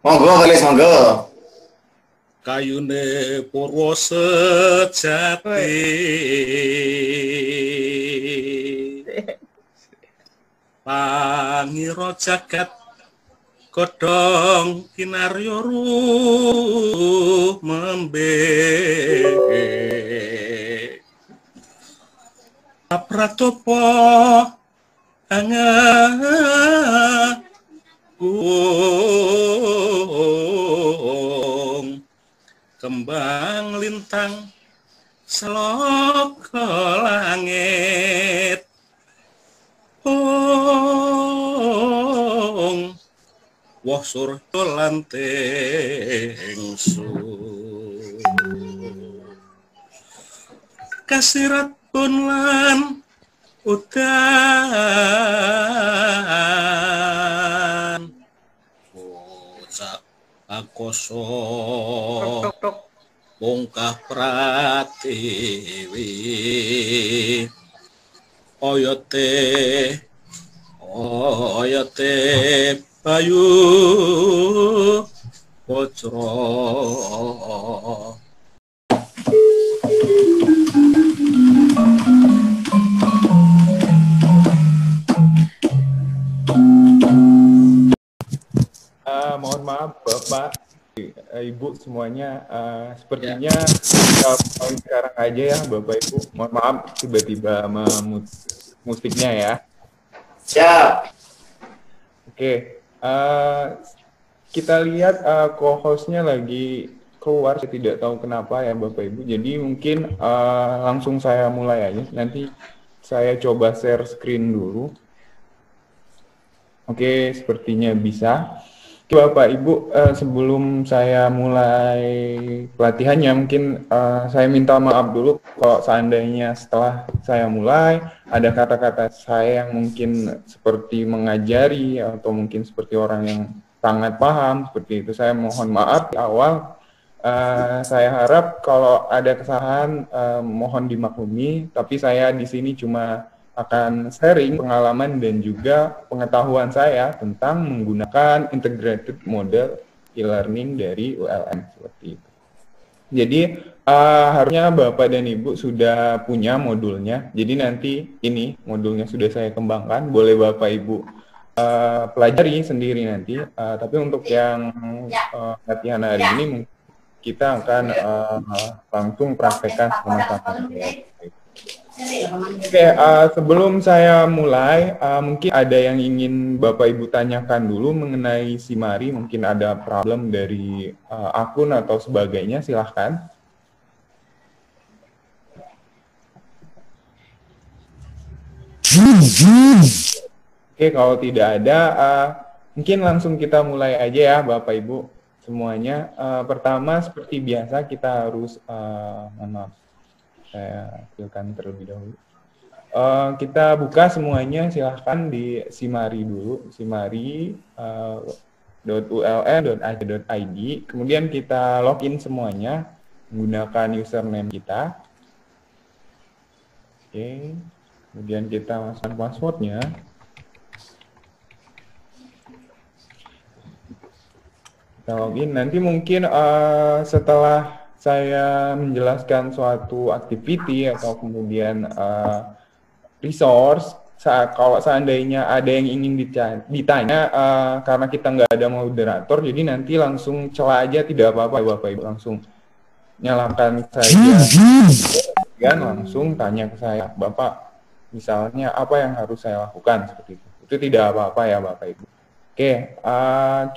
Monggo, Felis, monggo. Kayune purwa sejati pangira jagat godhong kinarya rumembe apratopo angagung kembang lintang seloko langit wah surga lanteng sun kasirat pun lan udan bocah akoso bongkah pratiwi oyote bayu bocro. Mohon maaf Bapak, Ibu semuanya, sepertinya sekarang aja ya Bapak Ibu. Mohon maaf tiba-tiba musiknya ya. Siap. Oke, kita lihat co-hostnya lagi keluar, saya tidak tahu kenapa ya Bapak Ibu. Jadi mungkin langsung saya mulai aja. Nanti saya coba share screen dulu. Oke, sepertinya bisa. Bapak Ibu, sebelum saya mulai pelatihannya, mungkin saya minta maaf dulu kalau seandainya setelah saya mulai ada kata-kata saya yang mungkin seperti mengajari atau mungkin seperti orang yang sangat paham seperti itu. Saya mohon maaf di awal. Saya harap kalau ada kesalahan mohon dimaklumi. Tapi saya di sini cuma akan sharing pengalaman dan juga pengetahuan saya tentang menggunakan integrated model e-learning dari ULM seperti itu. Jadi harusnya Bapak dan Ibu sudah punya modulnya. Jadi nanti ini modulnya sudah saya kembangkan. Boleh Bapak Ibu pelajari sendiri nanti. Tapi untuk yang latihan hari ini kita akan langsung praktekkan sama-sama. Oke, sebelum saya mulai, mungkin ada yang ingin Bapak Ibu tanyakan dulu mengenai Simari, mungkin ada problem dari akun atau sebagainya, silahkan. Oke, kalau tidak ada, mungkin langsung kita mulai aja ya Bapak Ibu semuanya. Pertama, seperti biasa kita harus, maaf. Saya pilihkan terlebih dahulu. Kita buka semuanya, silahkan di Simari dulu, simari.uln.ac.id. Kemudian kita login semuanya menggunakan username kita. Oke, kemudian kita masukkan passwordnya. Kita login. Nanti mungkin setelah saya menjelaskan suatu activity atau kemudian resource, kalau seandainya ada yang ingin ditanya, karena kita nggak ada moderator, jadi nanti langsung celah aja, tidak apa-apa Bapak Ibu, langsung nyalakan saja dan langsung tanya ke saya, Bapak, misalnya apa yang harus saya lakukan, seperti itu. Itu tidak apa-apa ya Bapak Ibu. Oke,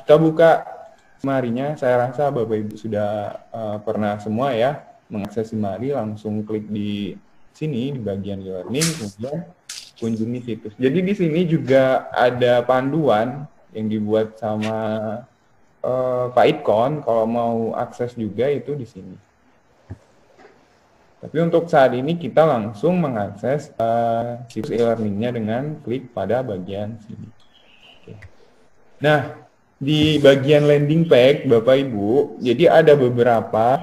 kita buka Simarinya. Saya rasa Bapak Ibu sudah pernah semua ya mengakses Simari, langsung klik di sini di bagian e-learning, kemudian kunjungi situs. Jadi di sini juga ada panduan yang dibuat sama Pak Itkon, kalau mau akses juga itu di sini. Tapi untuk saat ini kita langsung mengakses situs e-learningnya dengan klik pada bagian sini. Oke. Nah, di bagian landing page, Bapak Ibu, jadi ada beberapa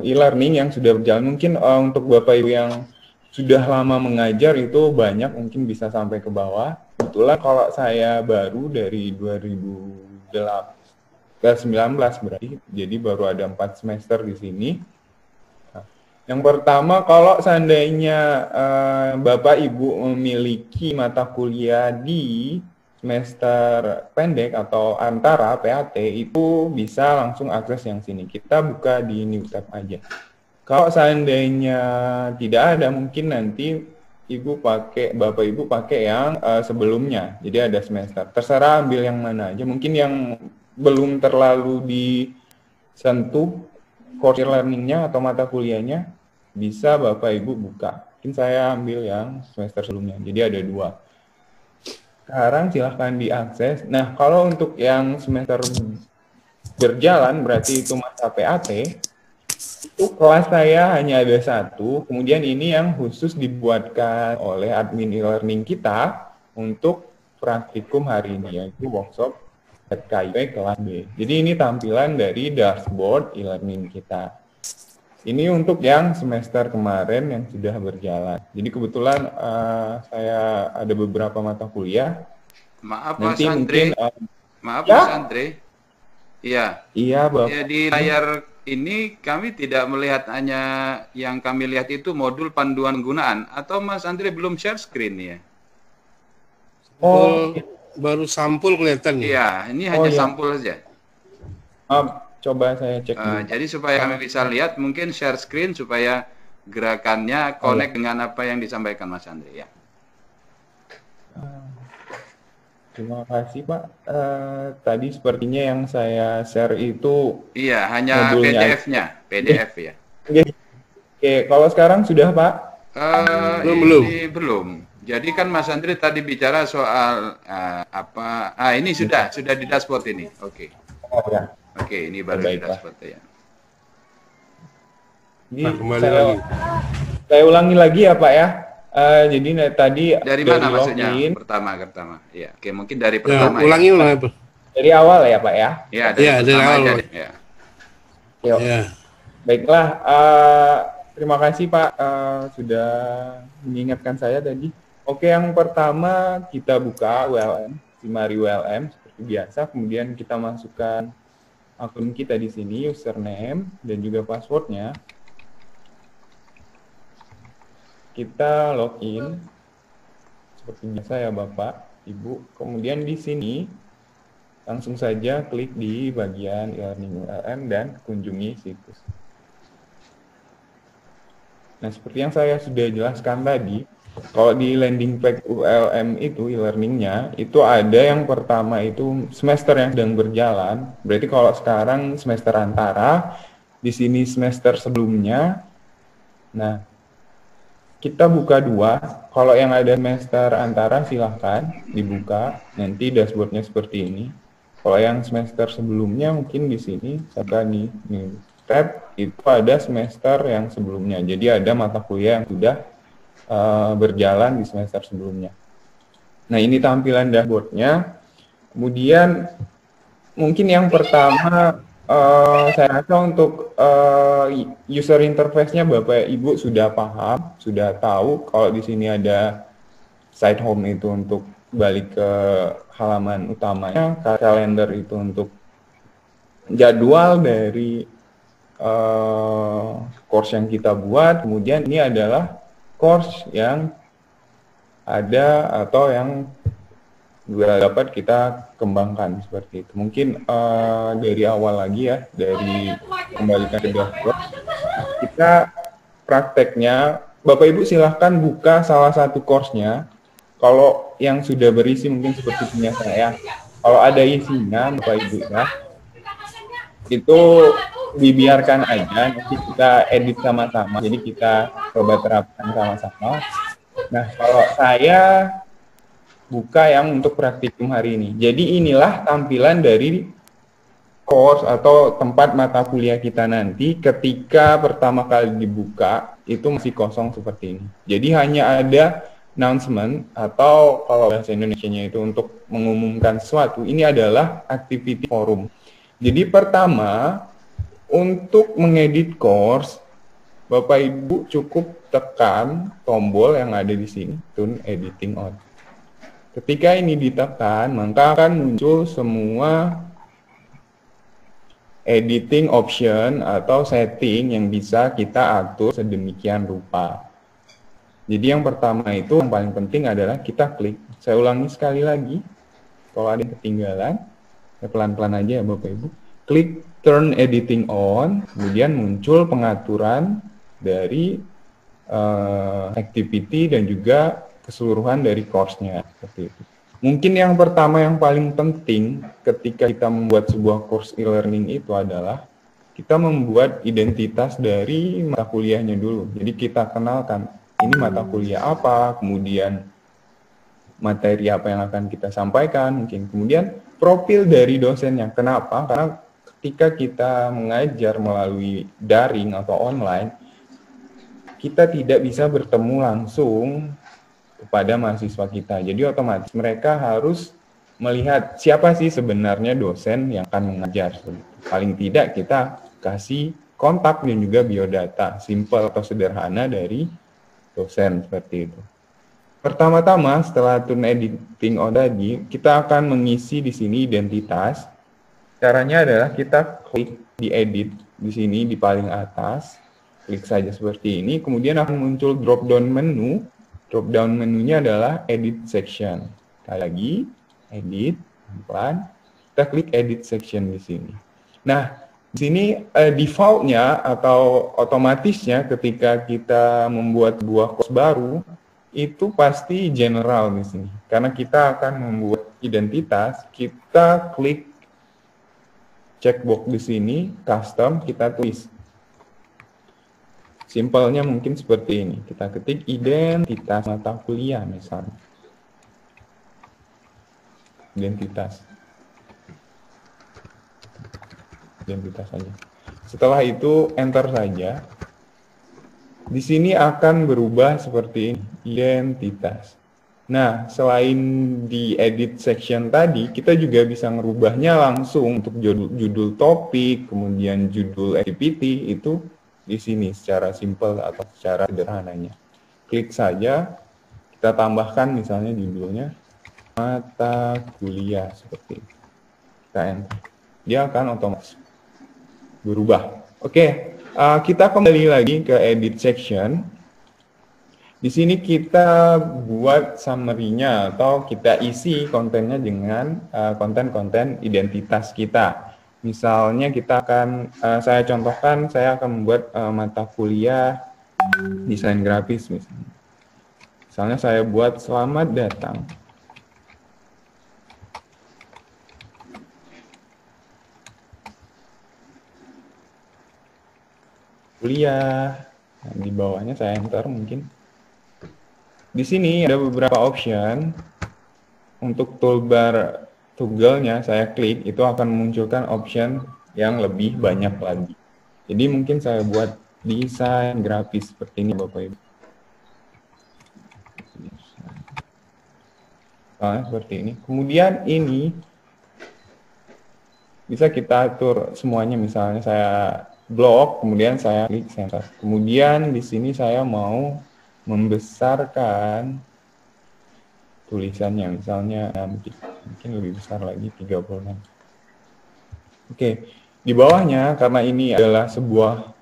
e-learning yang sudah berjalan. Mungkin untuk Bapak Ibu yang sudah lama mengajar itu banyak, mungkin bisa sampai ke bawah. Kebetulan kalau saya baru dari 2017 19 berarti, jadi baru ada 4 semester di sini. Nah, yang pertama, kalau seandainya Bapak Ibu memiliki mata kuliah di semester pendek atau antara PAT, itu bisa langsung akses yang sini. Kita buka di new tab aja. Kalau seandainya tidak ada, mungkin nanti Bapak Ibu pakai yang sebelumnya. Jadi ada semester. Terserah ambil yang mana aja. Mungkin yang belum terlalu disentuh course learning-nya atau mata kuliahnya, bisa Bapak Ibu buka. Mungkin saya ambil yang semester sebelumnya. Jadi ada 2. Sekarang silahkan diakses. Nah, kalau untuk yang semester berjalan, berarti itu masa PAT, itu kelas saya hanya ada 1, kemudian ini yang khusus dibuatkan oleh admin e-learning kita untuk praktikum hari ini, yaitu workshop KIP kelas B. Jadi ini tampilan dari dashboard e-learning kita. Ini untuk yang semester kemarin yang sudah berjalan. Jadi kebetulan saya ada beberapa mata kuliah. Maaf Mas Nanti Andre. mungkin, Maaf ya? Mas Andre. Iya. Iya, Bapak. Ya, di layar ini kami tidak melihat, hanya yang kami lihat itu modul panduan penggunaan. Atau Mas Andre belum share screen ya? Oh, Baru sampul kelihatan ya? Iya, ini hanya iya. sampul saja. Coba saya cek dulu. Jadi supaya kami bisa lihat, mungkin share screen supaya gerakannya connect dengan apa yang disampaikan Mas Andre ya. Terima kasih Pak. Tadi sepertinya yang saya share itu Iya, hanya modulnya. PDF ya. Oke, kalau sekarang sudah Pak? Belum. Jadi kan Mas Andre tadi bicara soal ini sudah di dashboard ini. Oke. Oh ya. Oke, ini baru di Baiklah. dashboard ya. Ini Kembali saya, lagi. saya ulangi lagi ya Pak ya. Jadi tadi Dari mana maksudnya? login, Pertama. Ya, oke, mungkin dari Ya, pertama. ulangi. dari awal ya Pak ya. Ya, Ya, dari pertama awal, aja. Pak. Ya. Yuk. Ya. Baiklah, terima kasih Pak sudah mengingatkan saya tadi. Oke, yang pertama kita buka ULM, Simari ULM seperti biasa. Kemudian kita masukkan akun kita di sini, username dan juga passwordnya. Kita login seperti biasa ya Bapak, Ibu. Kemudian di sini langsung saja klik di bagian e-learning ULM dan kunjungi situs. Nah, seperti yang saya sudah jelaskan tadi, kalau di landing page ULM itu e-learningnya, itu ada yang pertama itu semester yang sedang berjalan. Berarti kalau sekarang semester antara, di sini semester sebelumnya. Nah, kita buka 2. Kalau yang ada semester antara silahkan dibuka. Nanti dashboardnya seperti ini. Kalau yang semester sebelumnya mungkin di sini, saya di tab itu ada semester yang sebelumnya. Jadi ada mata kuliah yang sudah berjalan di semester sebelumnya. Nah, ini tampilan dashboardnya. Kemudian mungkin yang pertama saya rasa untuk user interface-nya Bapak Ibu sudah paham, sudah tahu kalau di sini ada site home itu untuk balik ke halaman utamanya, kalender itu untuk jadwal dari course yang kita buat, kemudian ini adalah course yang ada atau yang dapat kita kembangkan seperti itu. Mungkin dari awal lagi ya, dari kembalikan ke dashboard, kita prakteknya, Bapak Ibu silahkan buka salah satu course-nya. Kalau yang sudah berisi mungkin seperti punya saya, kalau ada isinya Bapak Ibu ya, itu dibiarkan aja, nanti kita edit sama-sama, jadi kita coba terapkan sama-sama. Nah, kalau saya buka yang untuk praktikum hari ini. Jadi inilah tampilan dari course atau tempat mata kuliah kita nanti ketika pertama kali dibuka, itu masih kosong seperti ini. Jadi hanya ada announcement atau kalau bahasa Indonesianya itu untuk mengumumkan sesuatu, ini adalah activity forum. Jadi pertama, untuk mengedit course, Bapak Ibu cukup tekan tombol yang ada di sini, turn editing on. Ketika ini ditekan, maka akan muncul semua editing option atau setting yang bisa kita atur sedemikian rupa. Jadi yang pertama itu yang paling penting adalah kita klik. Saya ulangi sekali lagi. Kalau ada yang ketinggalan, saya pelan-pelan aja ya Bapak Ibu. Klik turn editing on, kemudian muncul pengaturan dari activity dan juga keseluruhan dari course-nya. Seperti itu. Mungkin yang pertama yang paling penting ketika kita membuat sebuah course e-learning itu adalah kita membuat identitas dari mata kuliahnya dulu. Jadi kita kenalkan ini mata kuliah apa, kemudian materi apa yang akan kita sampaikan, mungkin kemudian profil dari dosennya. Kenapa? Karena ketika kita mengajar melalui daring atau online, kita tidak bisa bertemu langsung kepada mahasiswa kita. Jadi otomatis mereka harus melihat siapa sih sebenarnya dosen yang akan mengajar. Paling tidak kita kasih kontak dan juga biodata, simple atau sederhana dari dosen seperti itu. Pertama-tama setelah turn editing on tadi, kita akan mengisi di sini identitas. Caranya adalah kita klik di edit di sini di paling atas, klik saja seperti ini, kemudian akan muncul drop down menu. Drop down menunya adalah edit section. Sekali lagi, edit, pelan. Kita klik edit section di sini. Nah, di sini default-nya atau otomatisnya ketika kita membuat sebuah course baru, itu pasti general di sini. Karena kita akan membuat identitas, kita klik checkbox di sini, custom, kita tulis. Simpelnya mungkin seperti ini. Kita ketik identitas mata kuliah misalnya. Identitas saja. Setelah itu enter saja. Di sini akan berubah seperti ini, identitas. Nah, selain di edit section tadi, kita juga bisa merubahnya langsung untuk judul topik, kemudian judul activity itu di sini secara simple atau secara sederhananya. Klik saja, kita tambahkan misalnya judulnya mata kuliah seperti ini. Kita enter. Dia akan otomatis berubah. Oke, kita kembali lagi ke edit section. Di sini kita buat summary-nya atau kita isi kontennya dengan konten-konten identitas kita. Misalnya kita akan, saya contohkan, saya akan membuat mata kuliah desain grafis misalnya. Misalnya saya buat selamat datang. Kuliah, nah, di bawahnya saya enter mungkin. Di sini ada beberapa option untuk toolbar. Toggle-nya saya klik, itu akan memunculkan option yang lebih banyak lagi. Jadi mungkin saya buat desain grafis seperti ini Bapak Ibu. Nah, seperti ini. Kemudian ini bisa kita atur semuanya, misalnya saya blok, kemudian saya klik center. Kemudian di sini saya mau membesarkan tulisannya, misalnya mungkin lebih besar lagi 36. Oke, di bawahnya karena ini adalah sebuah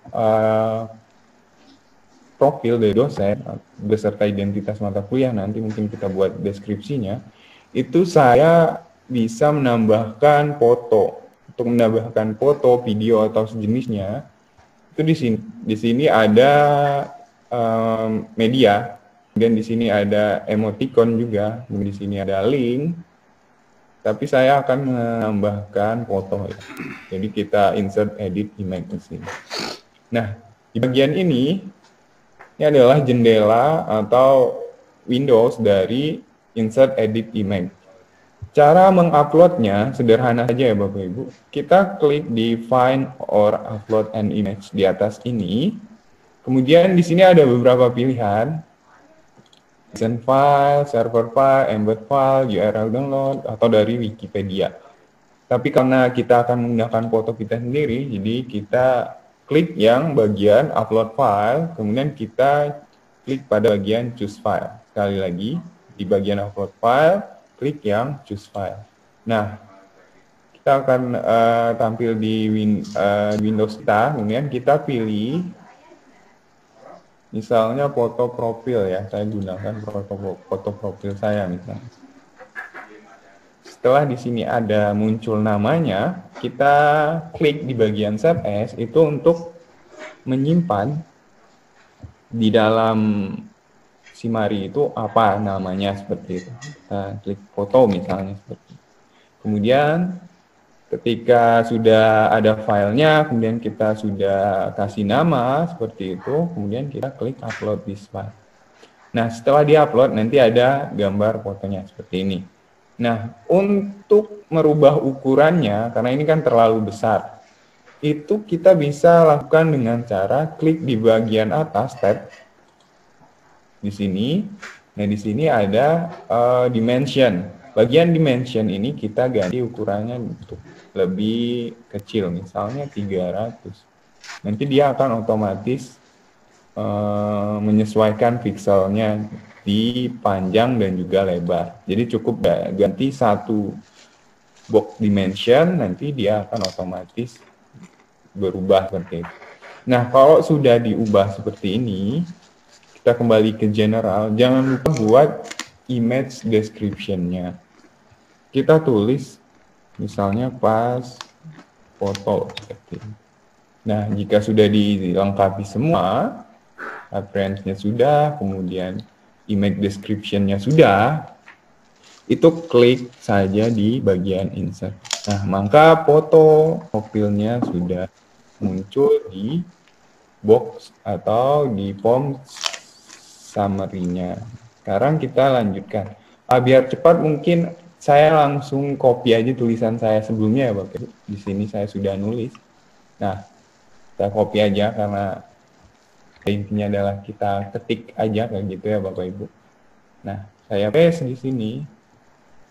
profil dari dosen beserta identitas mata kuliah, nanti mungkin kita buat deskripsinya, itu saya bisa menambahkan foto. Untuk menambahkan foto, video atau sejenisnya, itu di sini ada media. Dan di sini ada emoticon juga, di sini ada link. Tapi saya akan menambahkan foto ya. Jadi kita insert edit image di sini. Nah, di bagian ini adalah jendela atau windows dari insert edit image. Cara menguploadnya sederhana saja ya Bapak Ibu. Kita klik di find or upload an image di atas ini. Kemudian di sini ada beberapa pilihan. JSON file, server file, embed file, URL download, atau dari Wikipedia. Tapi karena kita akan menggunakan foto kita sendiri, jadi kita klik yang bagian upload file, kemudian kita klik pada bagian choose file. Sekali lagi, di bagian upload file, klik yang choose file. Nah, Kita akan tampil di Windows kita, kemudian kita pilih misalnya foto profil ya, saya gunakan foto profil saya misalnya. Setelah di sini ada muncul namanya, kita klik di bagian Save As itu untuk menyimpan di dalam Simari itu apa namanya seperti itu. Kita klik foto misalnya seperti itu. Kemudian ketika sudah ada filenya, kemudian kita sudah kasih nama seperti itu, kemudian kita klik upload this file. Nah, setelah di-upload nanti ada gambar fotonya seperti ini. Nah, untuk merubah ukurannya, karena ini kan terlalu besar, itu kita bisa lakukan dengan cara klik di bagian atas tab di sini. Nah, di sini ada dimension. Bagian dimension ini kita ganti ukurannya untuk lebih kecil, misalnya 300. Nanti dia akan otomatis menyesuaikan pixelnya di panjang dan juga lebar. Jadi cukup ganti satu box dimension, nanti dia akan otomatis berubah seperti itu. Nah, kalau sudah diubah seperti ini, kita kembali ke general. Jangan lupa buat image description-nya. Kita tulis misalnya pas foto seperti ini. Nah, jika sudah dilengkapi semua, appearance-nya sudah, kemudian image description-nya sudah, itu klik saja di bagian insert. Nah, maka foto profilnya sudah muncul di box atau di form summary-nya. Sekarang kita lanjutkan. Biar cepat mungkin saya langsung copy aja tulisan saya sebelumnya ya Bapak Ibu. Di sini saya sudah nulis. Nah, kita copy aja karena intinya adalah kita ketik aja kayak gitu ya Bapak Ibu. Nah, saya paste di sini.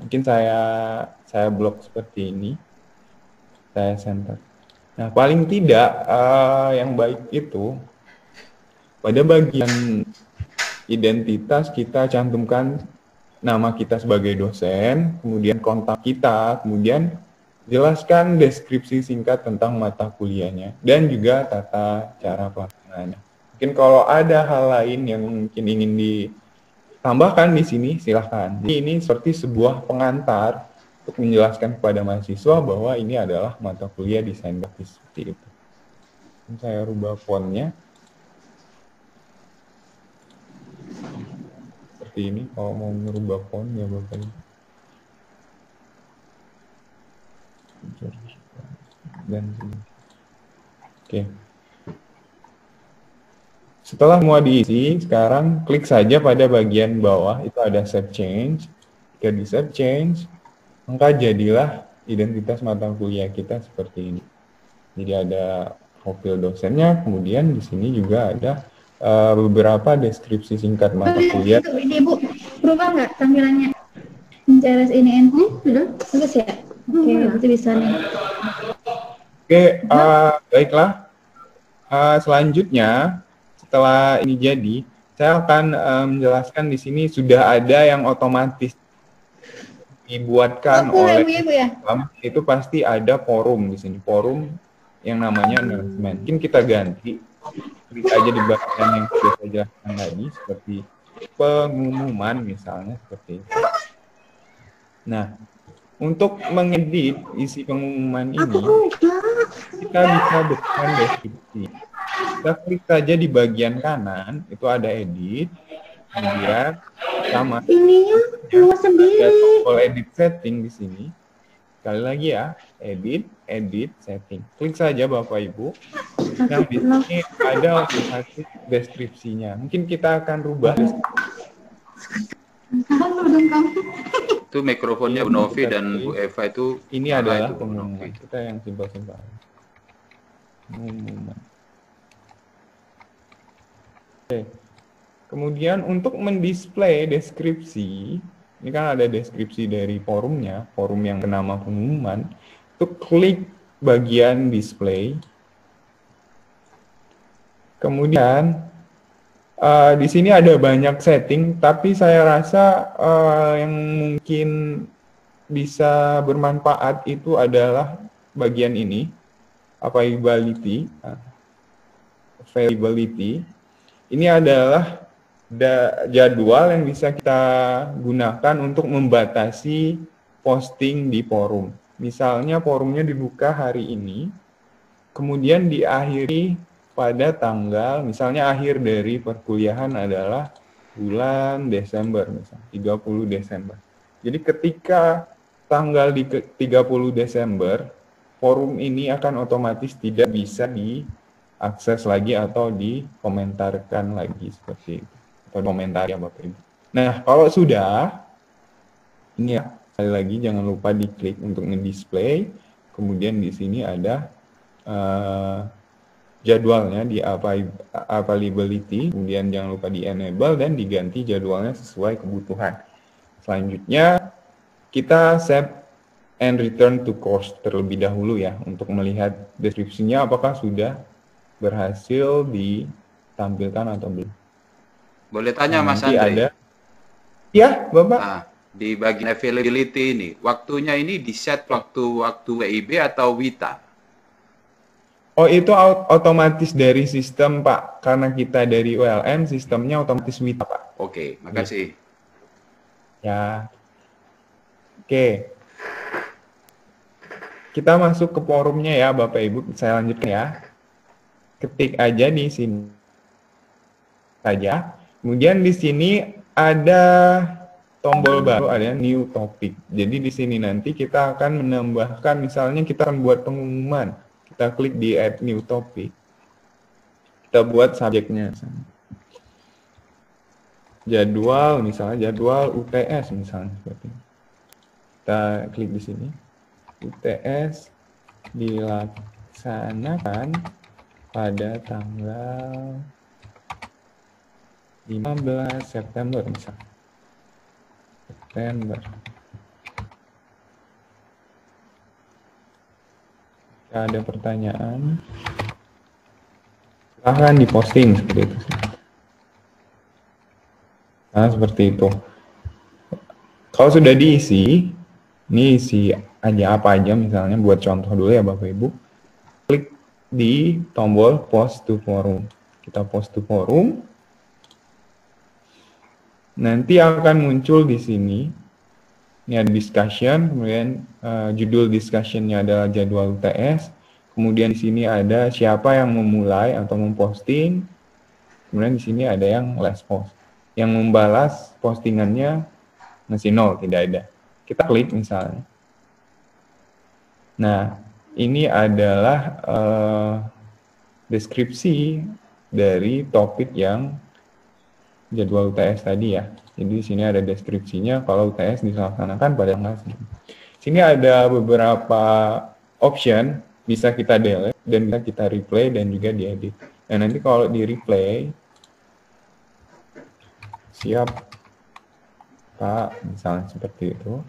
Mungkin saya blok seperti ini. Saya center. Nah, paling tidak yang baik itu pada bagian identitas kita cantumkan nama kita sebagai dosen, kemudian kontak kita, kemudian jelaskan deskripsi singkat tentang mata kuliahnya dan juga tata cara pelaksanaannya. Mungkin kalau ada hal lain yang mungkin ingin ditambahkan di sini, silahkan. Jadi ini seperti sebuah pengantar untuk menjelaskan kepada mahasiswa bahwa ini adalah mata kuliah desain grafis seperti itu. Saya rubah fontnya seperti ini. Kalau mau merubah font ya Bapak Ibu. Dan oke. Setelah semua diisi, sekarang klik saja pada bagian bawah, itu ada Save Change. Jika di Save Change, maka jadilah identitas mata kuliah kita seperti ini. Jadi ada profil dosennya, kemudian di sini juga ada beberapa deskripsi singkat mata kuliah. Ini Bu, berubah nggak tampilannya? CRS ini bagus ya? Oke, itu bisa nih. Oke, baiklah. Selanjutnya, setelah ini jadi, saya akan menjelaskan di sini sudah ada yang otomatis dibuatkan oleh itu pasti ada forum di sini, forum yang namanya announcement. Mungkin kita ganti, klik aja di bagian yang sudah saya jelaskan tadi seperti pengumuman misalnya seperti itu. Nah, untuk mengedit isi pengumuman ini, kita bisa berikan deskripsi. Kita klik saja di bagian kanan, itu ada edit, kemudian sama ininya keluar sendiri. ada tombol edit setting di sini. Sekali lagi ya, edit setting. Klik saja Bapak Ibu. Nah, di sini ada otomatis deskripsinya. Mungkin kita akan rubah. Itu mikrofonnya Bu Novi dan Bu Eva itu. Ini adalah pengumuman kita yang simpel-simpel. Pengumuman. Oke. Kemudian untuk mendisplay deskripsi, ini kan ada deskripsi dari forumnya, forum yang bernama pengumuman. Itu klik bagian display. Kemudian di sini ada banyak setting, tapi saya rasa yang mungkin bisa bermanfaat itu adalah bagian ini, availability. Ini adalah jadwal yang bisa kita gunakan untuk membatasi posting di forum. Misalnya forumnya dibuka hari ini, kemudian diakhiri pada tanggal, misalnya akhir dari perkuliahan adalah bulan Desember, misalnya 30 Desember. Jadi ketika tanggal di 30 Desember, forum ini akan otomatis tidak bisa diakses lagi atau dikomentarkan lagi seperti itu. Atau komentar ya Bapak Ibu. Nah, kalau sudah, ini ya, sekali lagi jangan lupa diklik untuk nge-display. Kemudian di sini ada jadwalnya di availability, kemudian jangan lupa di enable dan diganti jadwalnya sesuai kebutuhan. Selanjutnya kita save and return to course terlebih dahulu ya, untuk melihat deskripsinya apakah sudah berhasil ditampilkan atau belum. Boleh tanya Mas Nanti Andre? ada, ya Bapak. Nah, di bagian availability ini, waktunya ini di set waktu WIB atau WITA? Oh, itu otomatis dari sistem Pak, karena kita dari ULM sistemnya otomatis WITA Pak. Oke, makasih. Ya, oke. Kita masuk ke forumnya ya Bapak Ibu, saya lanjutkan ya. Ketik aja di sini saja. Kemudian di sini ada tombol baru, ada new topic. Jadi di sini nanti kita akan menambahkan, misalnya kita akan buat pengumuman. Kita klik di add new topic. Kita buat subjeknya. Jadwal, misalnya jadwal UTS misalnya seperti ini. Kita klik di sini. UTS dilaksanakan pada tanggal 15 September misalnya. September. Jika ada pertanyaan, silahkan diposting seperti itu. Nah, seperti itu. Kalau sudah diisi, ini isi aja apa aja, misalnya buat contoh dulu ya Bapak Ibu. Klik di tombol post to forum. Kita post to forum. Nanti akan muncul di sini. Ini ada discussion, kemudian judul discussionnya adalah jadwal UTS. Kemudian di sini ada siapa yang memulai atau memposting. Kemudian di sini ada yang last post. Yang membalas postingannya masih 0, tidak ada. Kita klik misalnya. Nah, ini adalah deskripsi dari topik yang jadwal UTS tadi ya. Jadi di sini ada deskripsinya kalau UTS dilaksanakan pada tanggal segini. Sini ada beberapa option, bisa kita delete dan bisa kita replay dan juga diedit. Dan nanti kalau di replay, siap Pak, misalnya seperti itu,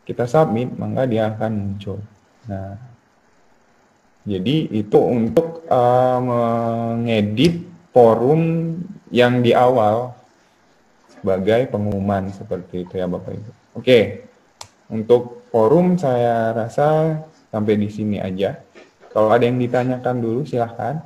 kita submit, maka dia akan muncul. Nah, jadi itu untuk mengedit forum yang di awal sebagai pengumuman seperti itu ya Bapak Ibu. Oke, untuk forum saya rasa sampai di sini aja. Kalau ada yang ditanyakan dulu silahkan.